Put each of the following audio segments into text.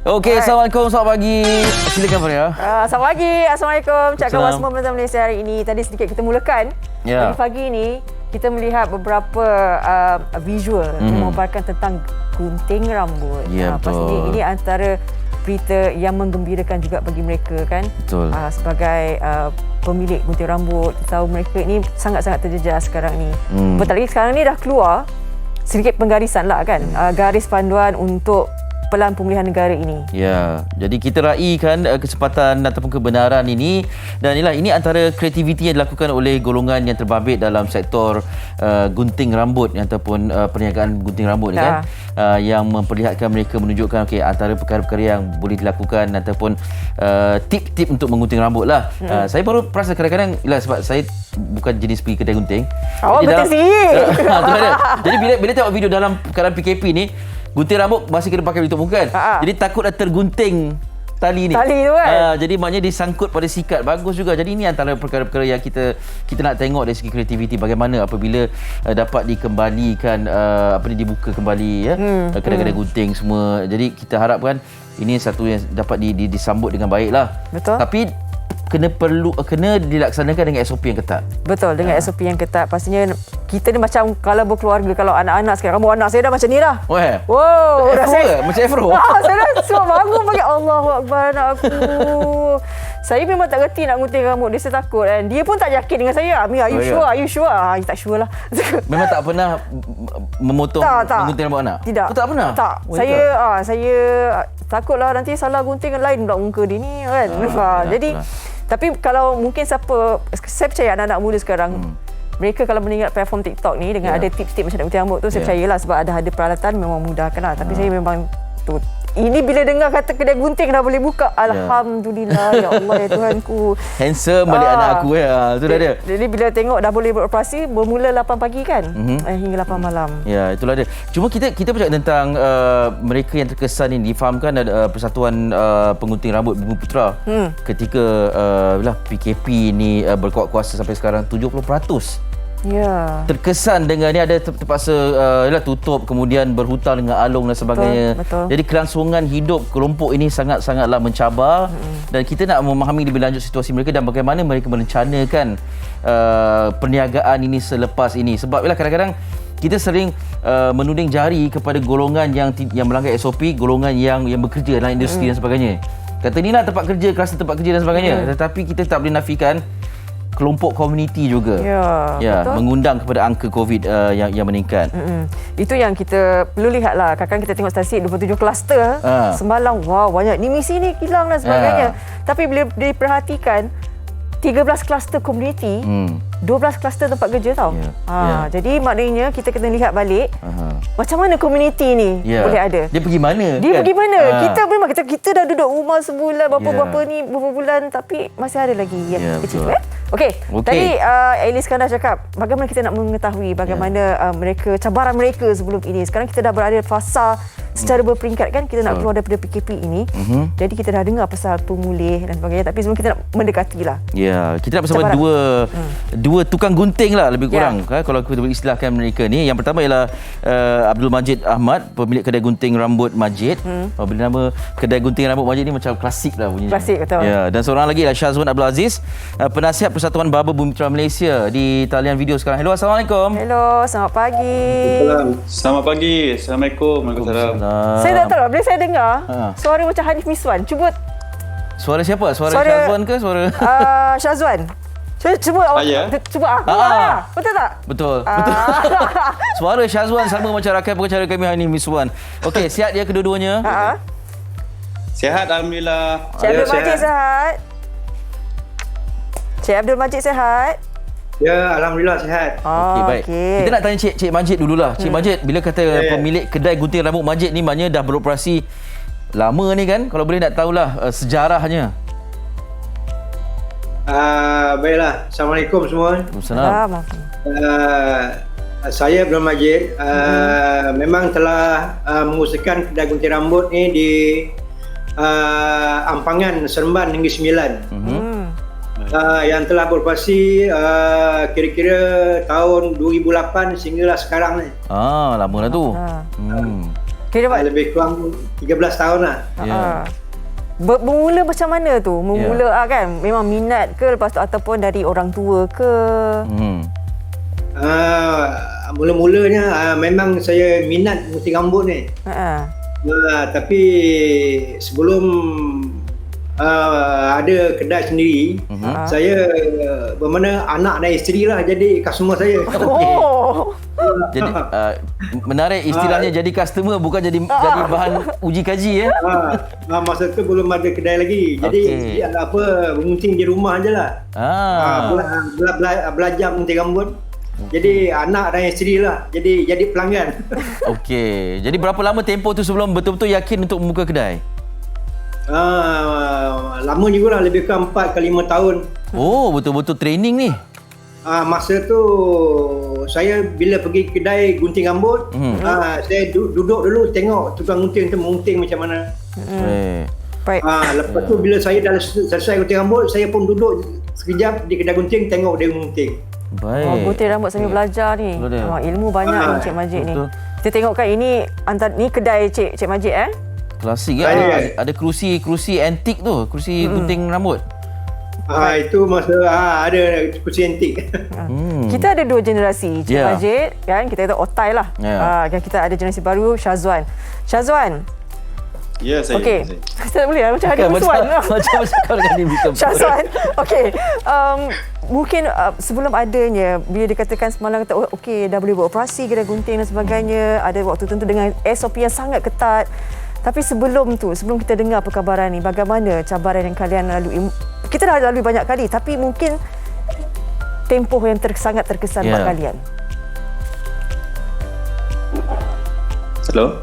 Okey, Assalamualaikum, selamat pagi. Silakan Faria. Selamat pagi, Assalamualaikum. Cak kawan semua penonton Malaysia hari ini. Tadi sedikit kita mulakan. Pagi ini kita melihat beberapa visual memaparkan tentang gunting rambut. Pastinya ini antara berita yang menggembirakan juga bagi mereka kan. Betul. Sebagai pemilik gunting rambut, tahu mereka ini sangat-sangat terjejas sekarang ni. Betul lagi sekarang ni dah keluar sedikit penggarisan lah kan. Garis panduan untuk Pelan Pemulihan Negara ini. Ya, jadi kita raikan kesempatan ataupun kebenaran ini, dan ini antara kreativiti yang dilakukan oleh golongan yang terbabit dalam sektor gunting rambut ataupun perniagaan gunting rambut ni kan, yang memperlihatkan mereka menunjukkan antara perkara-perkara yang boleh dilakukan ataupun tip-tip untuk menggunting rambut lah. Saya baru perasan kadang-kadang sebab saya bukan jenis pergi kedai gunting. Gunting sendiri. Jadi bila tengok video dalam keadaan PKP ni, gunting rambut masih kena pakai tutup muka kan. Jadi takut dah tergunting tali ni. Tali tu kan. Jadi maknanya disangkut pada sikat. Bagus juga. Jadi ini antara perkara-perkara yang kita nak tengok dari segi kreativiti, bagaimana apabila dapat dikembalikan dibuka kembali kedai-kedai gunting semua. Jadi kita harapkan ini satu yang dapat disambut dengan baiklah. Betul. Tapi kena dilaksanakan dengan SOP yang ketat. Betul, dengan SOP yang ketat. Pastinya kita ni macam kalau berkeluarga, kalau anak-anak sekarang, rambut anak saya dah macam ni dah. Wow, macam Afro. Saya dah suruh bangun bagi Allahu Akbar anak aku. Saya memang tak reti nak gunting rambut dia, saya takut kan. Dia pun tak yakin dengan saya. Ami, are you sure? Are you sure? Tak sure lah. Memang tak pernah memotong menggunting rambut anak? Tidak. Tak pernah? Tak. Saya takutlah nanti salah gunting lain pula muka dia ni kan. Jadi tapi kalau mungkin saya percaya anak-anak muda sekarang, mereka kalau meningkat platform TikTok ni dengan ada tips-tips macam nak gunting rambut tu, saya percayalah sebab ada peralatan memang mudahkan lah. Tapi saya memang ini bila dengar kata kedai gunting dah boleh buka, alhamdulillah ya Allah ya Tuhanku. Handsome balik anak aku itu dah dia. Jadi bila tengok dah boleh beroperasi bermula 8 pagi kan, hingga 8 malam. Ya, itulah dia. Cuma kita bercakap tentang mereka yang terkesan ini, difahamkan ada Persatuan Penggunting Rambut Bumi Putra ketika PKP ni berkuat kuasa sampai sekarang 70%. Ya. Terkesan dengan ni ada terpaksa tutup, kemudian berhutang dengan alung dan sebagainya. Betul. Jadi kelangsungan hidup kelompok ini sangat-sangatlah mencabar, dan kita nak memahami lebih lanjut situasi mereka dan bagaimana mereka merencanakan perniagaan ini selepas ini. Sebab kadang-kadang kita sering menuding jari kepada golongan yang melanggar SOP, golongan yang bekerja dalam industri dan sebagainya. Kata ni lah tempat kerja, kluster tempat kerja dan sebagainya. Tetapi kita tak boleh nafikan kelompok komuniti juga mengundang kepada angka COVID yang meningkat. Itu yang kita perlu lihatlah. Kadang-kadang kita tengok statistik 27 kluster semalam, wow banyak ni, misi ni hilang dan sebagainya. Tapi bila diperhatikan 13 kluster komuniti, 12 kluster tempat kerja tau. Jadi maknanya kita kena lihat balik macam mana komuniti ni boleh ada. Dia pergi mana? Pergi mana? Kita memang kita dah duduk rumah sebulan berapa bulan, tapi masih ada lagi yang kecil. Okey. Tadi Elis Iskandar cakap bagaimana kita nak mengetahui bagaimana cabaran mereka sebelum ini. Sekarang kita dah berada fasa secara berperingkat kan, kita nak keluar daripada PKP ini. Jadi kita dah dengar pasal pemulih dan sebagainya, tapi sebelum kita nak mendekatilah. Ya, kita nak bersama dua tukang gunting lah lebih kurang kalau kita boleh istilahkan mereka ni. Yang pertama ialah Abdul Majid Ahmad, pemilik kedai gunting rambut Majid. Bila nama kedai gunting rambut Majid ni macam klasik lah bunyinya. Klasik, betul. Ya, dan seorang lagi ialah Syazwan Abdul Aziz, penasihat Persatuan Barber Bumi Putra Malaysia, di talian video sekarang. Hello, Assalamualaikum. Hello, selamat pagi. Selamat pagi. Assalamualaikum. Waalaikumsalam. Saya tak tahu lah, bila saya dengar suara macam Hanif Miswan. Cuba. Suara siapa? Suara Syazwan ke suara? Syazwan. Cuba betul tak? Betul. Suara Syazwan sama macam rakan pengacara kami Hanif Miswan. Okey, sihat dia kedua-duanya? Sihat, alhamdulillah. Cik Abdul Majid sihat? Cik Abdul Majid sihat? Ya, alhamdulillah sihat. Okey, baik. Kita nak tanya Cik Majid dululah. Cik Majid, bila kata pemilik kedai gunting rambut Majid ni, maknanya dah beroperasi lama ni kan? Kalau boleh nak tahulah sejarahnya. Baiklah, Assalamualaikum semua. Waalaikumsalam. Saya Abdul Majid, memang telah mengusahakan kedai gunting rambut ni di Ampangan, Seremban Negeri Sembilan. Yang telah beroperasi kira-kira tahun 2008 sehinggalah sekarang ni. Lama dah tu. Kira lebih kurang 13 tahun lah. Ya. Bermula macam mana tu? Memula kan? Memang minat ke lepas tu ataupun dari orang tua ke? Mula-mulanya memang saya minat gunting rambut ni. Tapi sebelum ada kedai sendiri, saya bermakna anak dan isteri lah jadi customer saya. Jadi menarik istilahnya jadi customer bukan jadi bahan uji kaji ya. Masa tu belum ada kedai lagi. Jadi mengunting di rumah je lah. Belajar mengunting rambut. Jadi anak dan isteri lah jadi pelanggan. Okey. Jadi berapa lama tempoh tu sebelum betul-betul yakin untuk membuka kedai? Lama juga lah, lebih kurang 4 ke 5 tahun. Oh, betul-betul training ni. Masa tu saya bila pergi kedai gunting rambut, saya duduk dulu tengok tukang gunting tu mengunting macam mana. Baik. Lepas tu bila saya dah selesai gunting rambut, saya pun duduk sekejap di kedai gunting tengok dia mengunting. Baik. Gunting rambut sambil belajar ni. Ilmu banyak ni Cik Majid ni. Kita tengokkan ini ni kedai Cik Majid Klasik kan? Ada kerusi antik tu, kerusi gunting rambut. Itu masa ada kursi antik. Kita ada 2 generasi Cik Majid kan, kita kata otai lah. Kan kita ada generasi baru Syazwan. Ya, saya. Okey. Saya tak boleh lah macam ada musuhan. Macam kau dengan dia betul. Syazwan. Okey. Mungkin sebelum adanya bila dikatakan semalam kata okey dah boleh buat operasi kedai gunting dan sebagainya, ada waktu tentu dengan SOP yang sangat ketat. Tapi sebelum kita dengar perkabaran ni, bagaimana cabaran yang kalian lalui? Kita dah lalui banyak kali, tapi mungkin tempoh yang sangat terkesan buat kalian. Hello?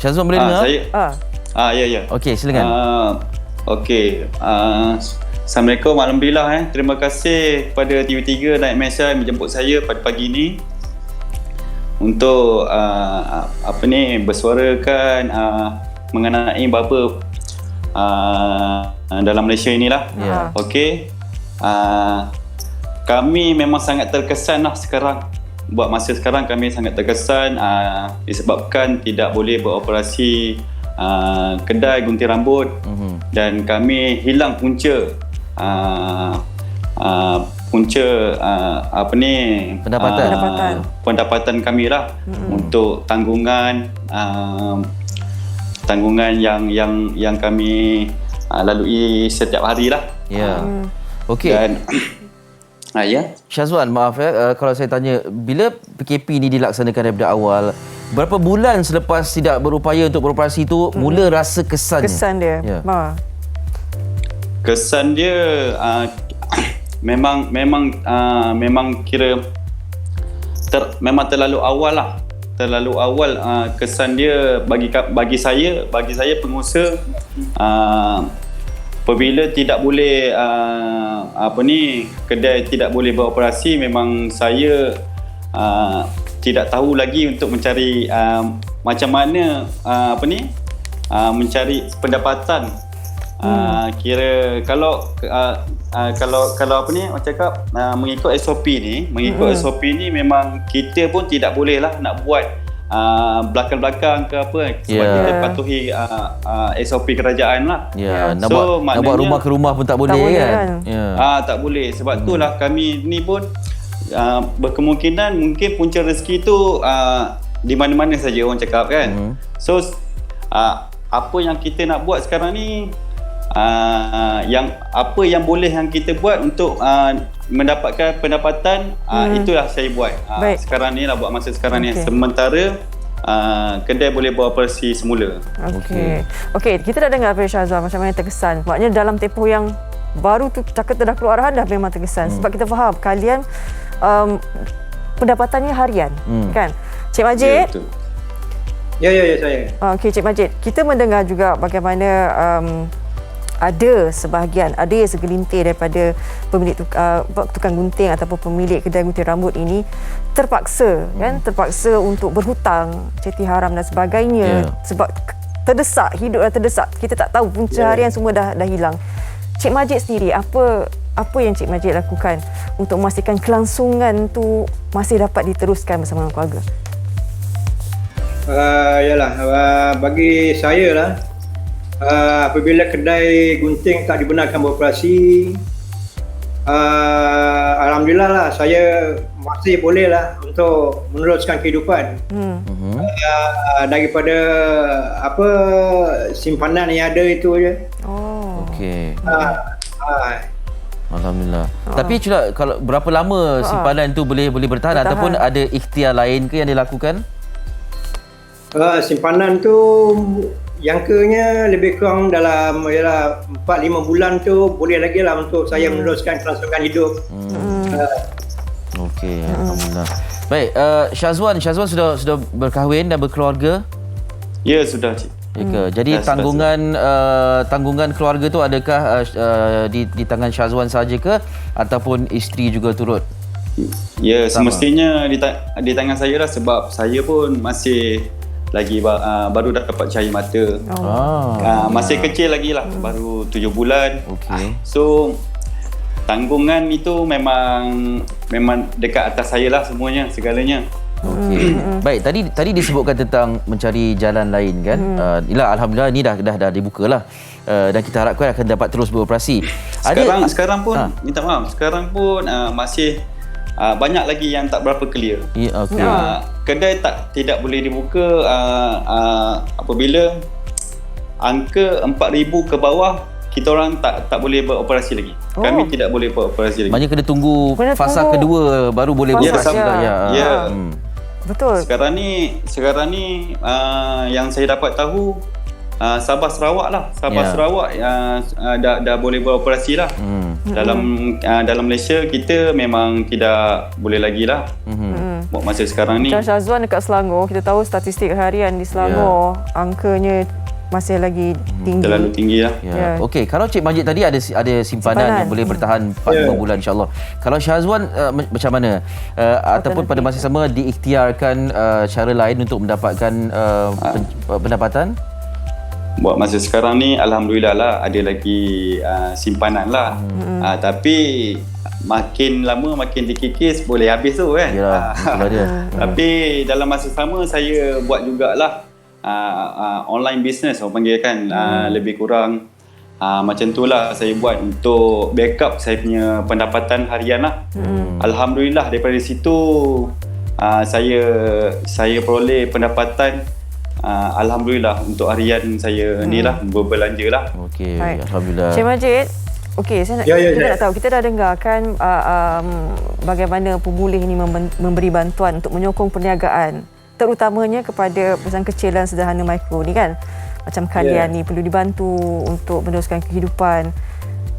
Syazwan boleh dengar? Saya. Ya. Okey, silakan. Okey. Assalamualaikum, alhamdulillah terima kasih kepada TV3 Night Mesa yang menjemput saya pada pagi ni untuk bersuarakan mengenai baba dalam Malaysia inilah. Okey. Kami memang sangat terkesan lah sekarang. Buat masa sekarang kami sangat terkesan disebabkan tidak boleh beroperasi kedai gunting rambut dan kami hilang punca pendapatan kami lah untuk tanggungan yang kami lalui setiap hari lah. Okey. Dan Syazwan, maaf kalau saya tanya, bila PKP ni dilaksanakan daripada awal, berapa bulan selepas tidak berupaya untuk beroperasi tu mula rasa kesannya? Kesan dia. Kesan dia memang kira memang terlalu awal lah. Terlalu awal kesan dia bagi saya pengusaha apabila tidak boleh kedai tidak boleh beroperasi, memang saya tidak tahu lagi untuk mencari macam mana mencari pendapatan. Kira kalau orang cakap mengikut SOP ni, SOP ni memang kita pun tidak boleh lah nak buat belakang-belakang ke apa sebab kita patuhi SOP kerajaan lah. Nak buat rumah ke rumah pun tak boleh kan? Tak boleh. Sebab itulah kami ni pun berkemungkinan mungkin punca rezeki tu di mana-mana saja orang cakap kan. So apa yang kita nak buat sekarang ni, apa yang boleh yang kita buat untuk mendapatkan pendapatan, itulah saya buat. Sekarang ni lah, buat masa sekarang ni. Sementara kedai boleh beroperasi semula. Okey, kita dah dengar dari Syazwan macam mana terkesan. Maknanya dalam tempoh yang baru tu cakap dah keluar arahan dah memang terkesan. Sebab kita faham kalian pendapatannya harian, kan? Cik Majid? Ya, saya. Okey, Cik Majid, kita mendengar juga bagaimana ada segelintir daripada pemilik tukang gunting ataupun pemilik kedai gunting rambut ini terpaksa untuk berhutang, cuti haram dan sebagainya sebab terdesak, hidup dah terdesak, kita tak tahu punca harian semua dah hilang. Cik Majid sendiri, apa yang Cik Majid lakukan untuk memastikan kelangsungan tu masih dapat diteruskan bersama keluarga? Yalah, bagi saya lah, apabila kedai gunting tak dibenarkan beroperasi, alhamdulillah lah, saya masih boleh lah untuk meneruskan kehidupan. Daripada apa simpanan yang ada itu je. Okey. Alhamdulillah. Tapi Cula, kalau berapa lama simpanan tu boleh bertahan ataupun ada ikhtiar lain ke yang dilakukan? Simpanan tu jangkanya lebih kurang dalam 4-5 bulan tu boleh lagi lah untuk saya meneruskan kelangsungan hidup. Okey, alhamdulillah. Baik, Syazwan sudah berkahwin dan berkeluarga? Ya, sudah cik. Ya ke? Jadi tanggungan keluarga tu adakah di tangan Syazwan saja ke ataupun isteri juga turut? Ya, semestinya di tangan saya lah, sebab saya pun masih lagi baru dah dapat cahaya mata. Masih kecil lagi lah, baru 7 bulan. Okey. So tanggungan itu memang dekat atas saya lah semuanya, segalanya. Okey. Baik, tadi disebutkan tentang mencari jalan lain kan. Alhamdulillah ni dah dibuka lah. Dan kita harapkan akan dapat terus beroperasi. Sekarang pun minta maaf, sekarang pun masih banyak lagi yang tak berapa clear. Ya, okey. Kedai tidak boleh dibuka apabila angka 4,000 ke bawah, kita orang tak boleh beroperasi lagi. Kami tidak boleh beroperasi lagi. Maknanya kena tunggu fasa kedua baru boleh beroperasi. Ya. Betul. Sekarang ni yang saya dapat tahu, Sabah Sarawak lah. Sarawak dah boleh beroperasi lah. Dalam Malaysia kita memang tidak boleh lagi lah. Buat masa sekarang ni. Macam Syazwan dekat Selangor, kita tahu statistik harian di Selangor, angkanya masih lagi tinggi. Terlalu tinggi lah. Okey, kalau Cik Majid tadi ada simpanan yang boleh bertahan 4-5 bulan insya-Allah. Kalau Syazwan macam mana? Ataupun pada masa sama diikhtiarkan cara lain untuk mendapatkan pendapatan? Buat masa sekarang ni alhamdulillah lah ada lagi simpanan lah. Tapi makin lama makin dikikis boleh habis tu kan. Yalah, itulah dia. Tapi dalam masa sama saya buat jugalah online business orang panggil kan. Lebih kurang macam tu lah saya buat untuk backup saya punya pendapatan harian lah. Alhamdulillah daripada situ saya peroleh pendapatan. Alhamdulillah untuk harian saya ni lah berbelanja lah. Okey, alhamdulillah. Cik Majid, okey, kita nak tahu, kita dah dengar kan bagaimana Pemulih ini memberi bantuan untuk menyokong perniagaan, terutamanya kepada perusahaan kecil dan sederhana mikro ni kan. Macam kalian ni perlu dibantu untuk meneruskan kehidupan.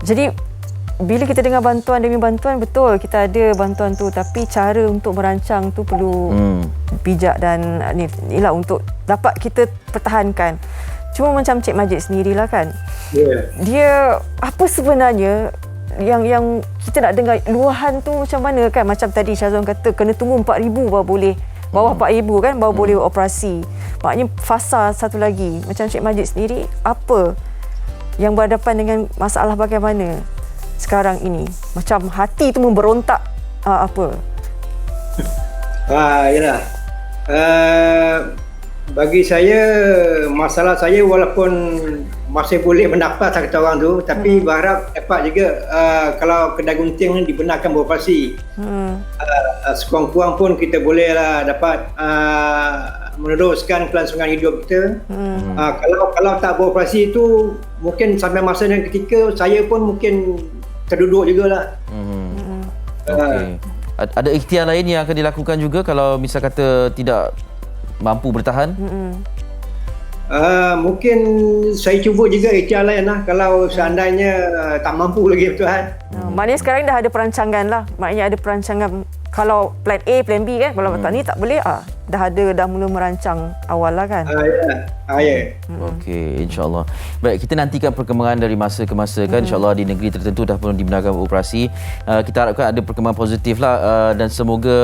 Jadi bila kita dengar bantuan demi bantuan, betul kita ada bantuan tu, tapi cara untuk merancang tu perlu bijak dan inilah untuk dapat kita pertahankan. Cuma macam Cik Majid sendirilah kan. Dia apa sebenarnya yang kita nak dengar luahan tu macam mana kan? Macam tadi Syazwan kata kena tunggu 4,000 baru boleh. Bawah 4,000 kan baru boleh operasi. Maknanya fasa satu lagi. Macam Cik Majid sendiri, apa yang berhadapan dengan masalah bagaimana sekarang ini? Macam hati tu memberontak apa? Yalah. Bagi saya, masalah saya walaupun masih boleh bernafas kata orang tu, tapi berharap dapat juga kalau kedai gunting ni dibenarkan beroperasi. Sekurang-kurang pun kita bolehlah dapat meneruskan kelangsungan hidup kita. Kalau tak beroperasi tu, mungkin sampai masa dan ketika saya pun mungkin terduduk jugalah. Okey. Ada ikhtiar lain yang akan dilakukan juga kalau misal kata tidak mampu bertahan? Mungkin saya cuba juga ikhtiar lain lah kalau seandainya tak mampu lagi bertahan. Maknanya sekarang dah ada perancangan lah. Maknanya ada perancangan. Kalau plan A, plan B kan. Kalau tak ni tak boleh, dah mula merancang awal lah kan. Ya. Okey, insya-Allah. Baik, kita nantikan perkembangan dari masa ke masa kan. Insya-Allah di negeri tertentu dah pun dibenarkan beroperasi. Kita harapkan ada perkembangan positif lah dan semoga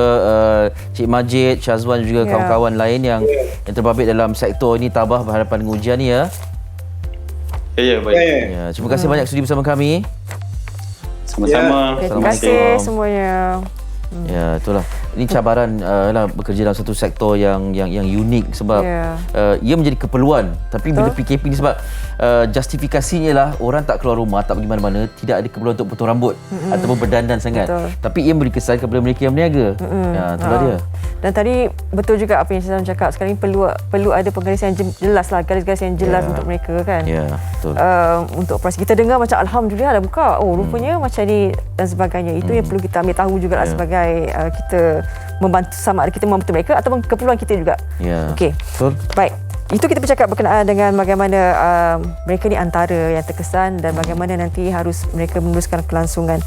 Cik Majid, Syazwan juga kawan-kawan lain yang terbabit dalam sektor ini tabah berhadapan dengan ujian ni ya. Ya, baik. Ya, terima kasih banyak sudi bersama kami. Sama-sama. Terima kasih semuanya. Ya, itulah. Ini cabaran lah bekerja dalam satu sektor yang unik sebab ia menjadi keperluan. Tapi bila PKP ni sebab justifikasinya lah orang tak keluar rumah, tak pergi mana-mana, tidak ada keperluan untuk potong rambut ataupun berdandan sangat. Tapi ia memberi kesan kepada mereka yang berniaga. Ya, itulah dia. Dan tadi betul juga apa yang Syazwan cakap. Sekarang ni perlu ada penggarisan yang jelas lah, garis-garis yang jelas untuk mereka kan. Ya, betul. Untuk operasi kita dengar macam alhamdulillah dah buka. Oh, rupanya macam ni dan sebagainya. Itu yang perlu kita ambil tahu juga lah sebagai kita membantu, sama ada kita membantu mereka ataupun keperluan kita juga. Ya. Okey. Betul. Baik. Itu kita bercakap berkenaan dengan bagaimana mereka ni antara yang terkesan dan bagaimana nanti harus mereka meneruskan kelangsungan